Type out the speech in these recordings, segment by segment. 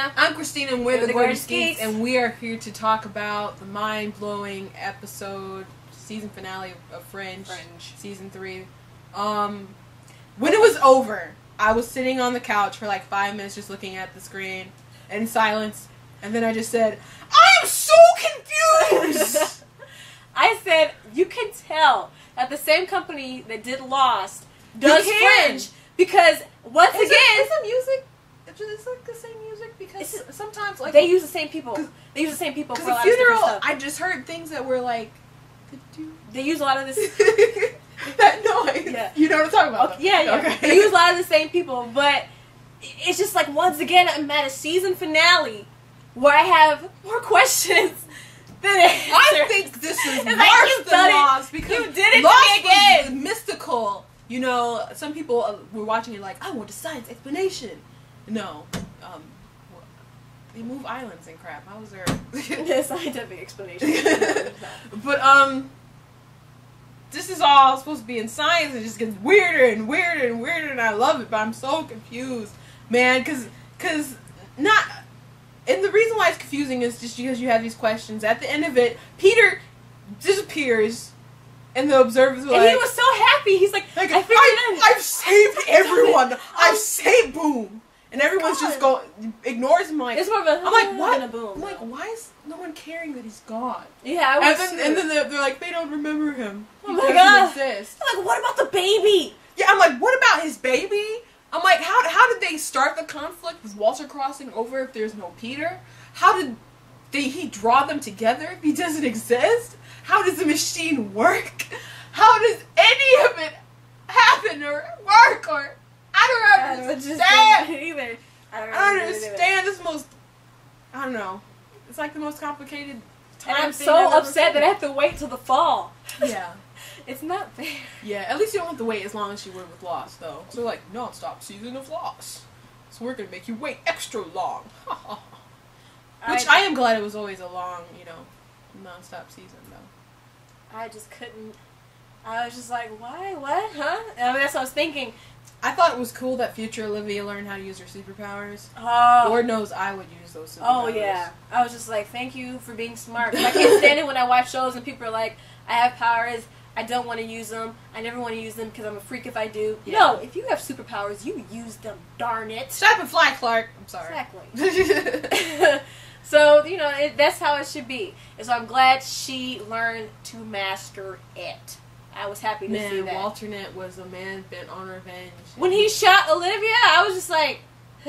Christina. I'm Christina, and we're the Gorgeous Geeks, Geeks, and we are here to talk about the mind-blowing season finale of Fringe. Season 3. When it was over, I was sitting on the couch for like 5 minutes just looking at the screen in silence, and then I just said, I am so confused! I said, you can tell that the same company that did Lost does Fringe, because once again... Is the music... It's like the same music, because sometimes like they use the same people. They use the same people for a lot of funeral, stuff. I just heard things that were like, they use a lot of this. That noise. Yeah. You know what I'm talking about? Okay, yeah. Okay. They use a lot of the same people, but it's just like once again I'm at a season finale where I have more questions than answers. I think this is worse like, than Lost, because you did it Lost to me again. was mystical. You know, some people were watching it like, I want a science explanation. No, they move islands and crap. How was there a scientific explanation? But this is all supposed to be in science. It just gets weirder and weirder and weirder, and I love it. But I'm so confused, man. Cause not. And the reason why it's confusing is just because you have these questions. At the end of it, Peter disappears, and the observers were and like, he was so happy. He's like I figured I've saved everyone. I've saved Boom. And everyone's just ignores him. Like, it's more of a, I'm like, what? than a boom. I'm like, why is no one caring that he's gone? Yeah, and then they're like, they don't remember him. Oh my god! Exist. I'm like, what about the baby? Yeah, I'm like, what about his baby? I'm like, how did they start the conflict with Walter crossing over if there's no Peter? How did he draw them together if he doesn't exist? How does the machine work? How does any of it happen or work or? I don't understand either. I don't understand this most. I don't know. It's like the most complicated time. And I'm so upset that I have to wait till the fall. Yeah. It's not fair. Yeah, at least you don't have to wait as long as you would with Lost, though. So like, non-stop season of Lost. So we're gonna make you wait extra long. Which I am glad it was always a long, non-stop season, though. I just couldn't. I was just like, why? What? Huh? I mean, that's what I was thinking. I thought it was cool that future Olivia learned how to use her superpowers. Oh. Lord knows I would use those superpowers. Oh, yeah. I was just like, thank you for being smart. I can't stand it when I watch shows and people are like, I have powers, I don't want to use them, I never want to use them because I'm a freak if I do. Yeah. No, if you have superpowers, you use them, darn it. Stop and fly, Clark. I'm sorry. Exactly. So, that's how it should be. And so I'm glad she learned to master it. I was happy to see that. Walternate was a man bent on revenge. When he shot Olivia, I was just like,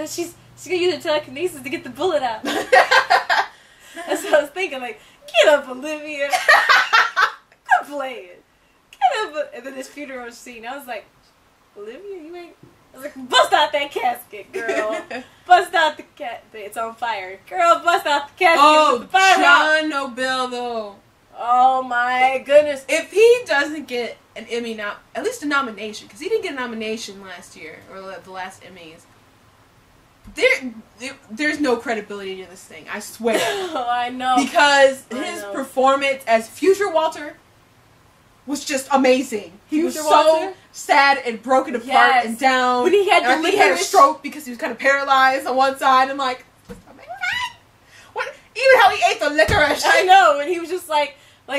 she's gonna use her telekinesis to get the bullet out. That's what I was thinking. Like, get up, Olivia. Quit playing. Get up. And then this funeral scene, I was like, Olivia, you ain't. I was like, bust out that casket, girl. Bust out the It's on fire, girl. Bust out the casket. Oh, John Nobel though. Oh my goodness! If he doesn't get an Emmy at least a nomination, because he didn't get a nomination last year or the last Emmys, there's no credibility to this thing. I swear. Oh, I know. Because his performance as Future Walter was just amazing. He was so sad and broken apart and down. When he had he had a stroke because he was kind of paralyzed on one side. I'm like, what? Even how he ate the licorice. I know, and he was just like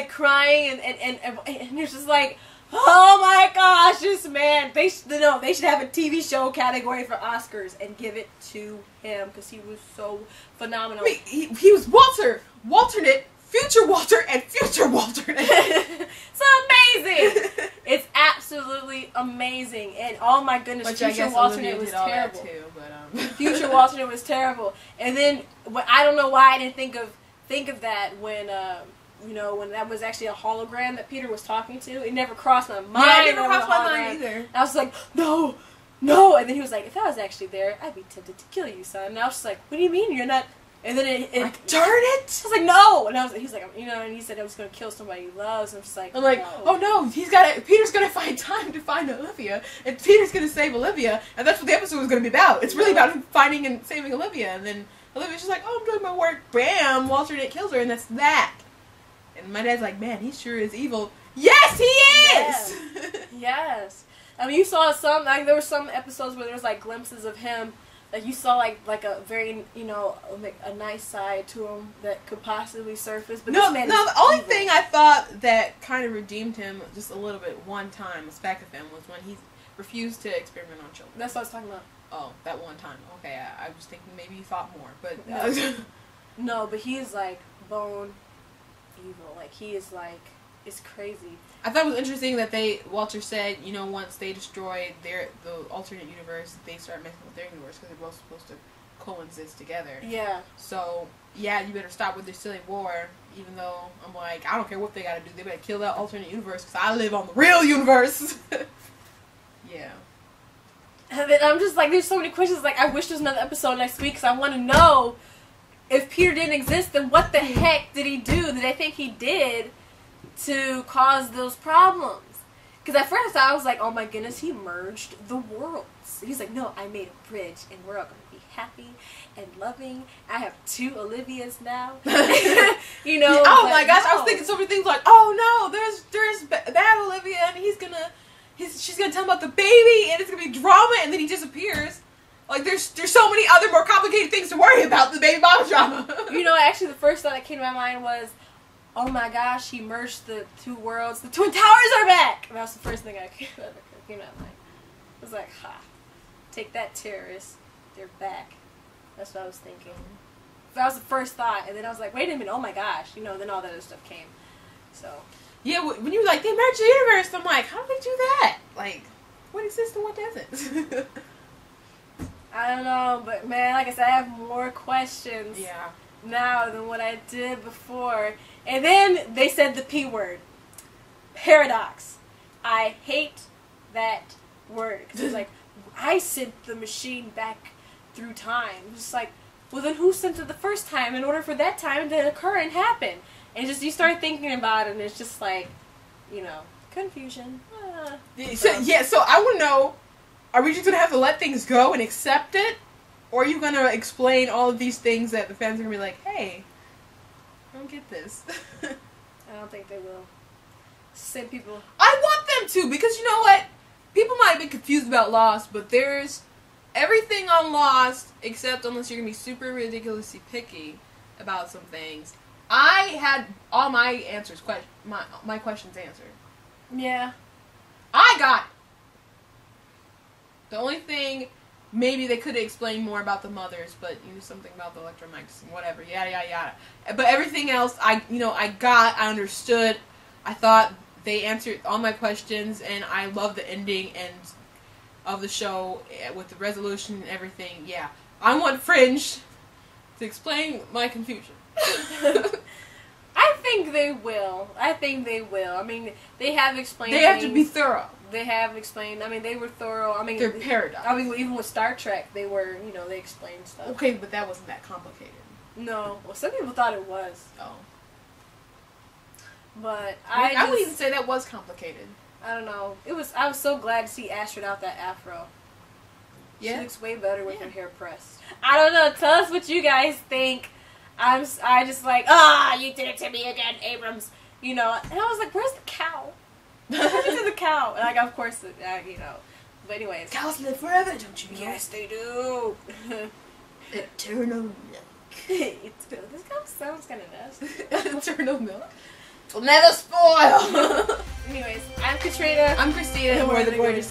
crying, and he was just like, oh my gosh, this man. They should have a TV show category for Oscars and give it to him because he was so phenomenal. I mean, he was Walternate, Future Walter, and Future Walternate. It's amazing. It's absolutely amazing, and oh my goodness, Future Walternate was terrible. Too, but, Future Walternate was terrible, and then I don't know why I didn't think of that when when that was actually a hologram that Peter was talking to. It never crossed my mind. Yeah, it never crossed my mind either. I was like, no, and then he was like, if I was actually there, I'd be tempted to kill you, son. And I was just like, what do you mean you're not? And then it darn it! I was like, no, and he's like, and he said I was gonna kill somebody he loves. And I'm just like, I'm like, no. Oh no, Peter's gonna find time to find Olivia, and Peter's gonna save Olivia, and that's what the episode was gonna be about. It's really about him finding and saving Olivia, and then Olivia's just like, oh, I'm doing my work, bam, Walternate kills her, and that's that. And my dad's like, man, he sure is evil. Yes, he is! Yes. I mean, you saw there were some episodes where there was, glimpses of him Like you saw like a very like a nice side to him that could possibly surface. But this man the only thing I thought that kind of redeemed him just a little bit one time, a speck of him, was when he refused to experiment on children. That's what I was talking about. Oh, that one time. Okay, I was thinking maybe he thought more, but no, but he is like bone evil. Like he is like, it's crazy. I thought it was interesting that Walter said, once they destroy the alternate universe, they start messing with their universe because they're both supposed to coexist together. Yeah. So, yeah, you better stop with this silly war, even though I'm like, I don't care what they gotta do, they better kill that alternate universe because I live on the real universe. Yeah. And then I'm just like, there's so many questions, like, I wish there was another episode next week because I want to know if Peter didn't exist, then what the heck did he do? Did I think he did to cause those problems? Because at first I was like, oh my goodness, he merged the worlds. He's like, no, I made a bridge and we're all going to be happy and loving. I have 2 Olivias now. Oh my gosh, I was thinking so many things like, oh no, there's bad Olivia and she's going to tell him about the baby and it's going to be drama, and then he disappears. Like, there's so many other more complicated things to worry about than baby mama drama. Actually the first thought that came to my mind was, oh my gosh, he merged the 2 worlds. The Twin Towers are back! And that was the first thing that came to my mind. I was like, ha. Take that, terrorists. They're back. That's what I was thinking. That was the first thought. And then I was like, wait a minute, oh my gosh. Then all that other stuff came. So. Yeah, when you were like, they merged the universe, I'm like, how did they do that? Like, what exists and what doesn't? I don't know, but man, like I said, I have more questions now than what I did before. And then they said the P word. Paradox. I hate that word. Because it's like, I sent the machine back through time. It's just like, well then who sent it the first time in order for that time to occur and happen? And just you start thinking about it and it's just like, confusion. So I want to know, are we just going to have to let things go and accept it? Or are you going to explain all of these things that the fans are going to be like, hey, I don't get this. I don't think they will. Same people. I want them to, because you know what? People might be confused about Lost, but there's everything on Lost, except unless you're going to be super ridiculously picky about some things. I had all my answers, my questions answered. Yeah. I got it. The only thing, maybe they could have explained more about the mothers, but something about the electromics and whatever, yada yada yada. But everything else, I understood. I thought they answered all my questions, and I love the ending of the show with the resolution and everything. Yeah, I want Fringe to explain my confusion. I think they will. I mean, they have explained. They have to be thorough. They have explained. I mean, they were thorough. I mean, they're paradox. I mean, even with Star Trek, they were. They explained stuff. Okay, but that wasn't that complicated. No. Well, some people thought it was. Oh. But I wouldn't even say that was complicated. I don't know. I was so glad to see Astrid out that afro. Yeah. She looks way better with her hair pressed. I don't know. Tell us what you guys think. I just like, you did it to me again, Abrams. And I was like, where's the cow? Where's the cow? And like, of course, But anyways. Cows live forever, don't you know? Yes, they do. Eternal milk. This cow sounds kind of nasty. Eternal milk. Will never spoil. Anyways, I'm Katrina. I'm Christina. And we're the Gorgeous